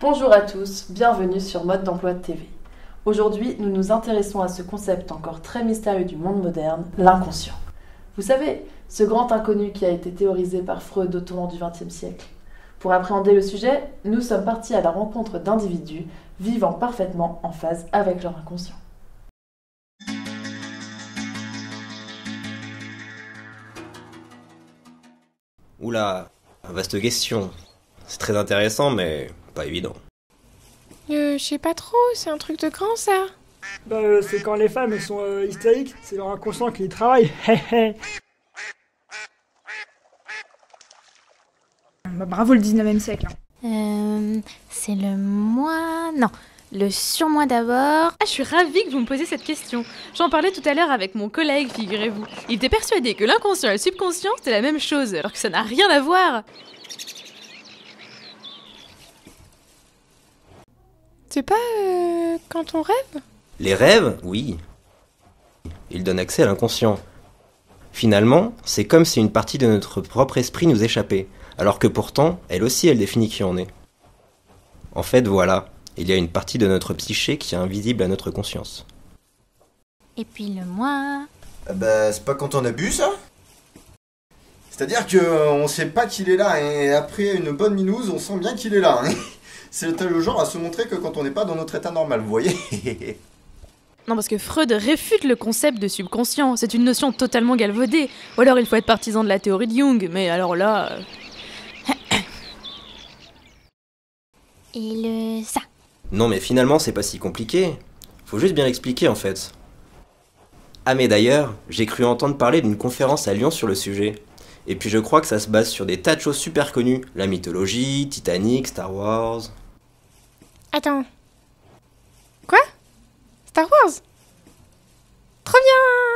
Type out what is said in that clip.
Bonjour à tous, bienvenue sur Mode d'emploi de TV. Aujourd'hui, nous nous intéressons à ce concept encore très mystérieux du monde moderne, l'inconscient. Vous savez, ce grand inconnu qui a été théorisé par Freud au tournant du XXe siècle. Pour appréhender le sujet, nous sommes partis à la rencontre d'individus vivant parfaitement en phase avec leur inconscient. Oula, vaste question. C'est très intéressant, mais pas évident. Je sais pas trop, c'est un truc de grand ça. C'est quand les femmes elles sont hystériques, c'est leur inconscient qui y travaille. Bravo le 19e siècle. C'est le moi... Non, le surmoi d'abord. Ah, je suis ravie que vous me posiez cette question. J'en parlais tout à l'heure avec mon collègue, figurez-vous. Il était persuadé que l'inconscient et le subconscient c'était la même chose, alors que ça n'a rien à voir. C'est pas quand on rêve? Les rêves, oui. Ils donnent accès à l'inconscient. Finalement, c'est comme si une partie de notre propre esprit nous échappait, alors que pourtant, elle aussi, elle définit qui on est. En fait, voilà, il y a une partie de notre psyché qui est invisible à notre conscience. Et puis le moi... C'est pas quand on a bu, ça? C'est-à-dire que on sait pas qu'il est là, et après une bonne minouse, on sent bien qu'il est là. Hein. C'est le genre à se montrer que quand on n'est pas dans notre état normal, vous voyez? Non, parce que Freud réfute le concept de subconscient. C'est une notion totalement galvaudée. Ou alors il faut être partisan de la théorie de Jung, mais alors là... Et le ça. Non mais finalement, c'est pas si compliqué. Faut juste bien l'expliquer en fait. Ah mais d'ailleurs, j'ai cru entendre parler d'une conférence à Lyon sur le sujet. Et puis je crois que ça se base sur des tas de choses super connues. La mythologie, Titanic, Star Wars... Attends. Quoi? Star Wars? Trop bien!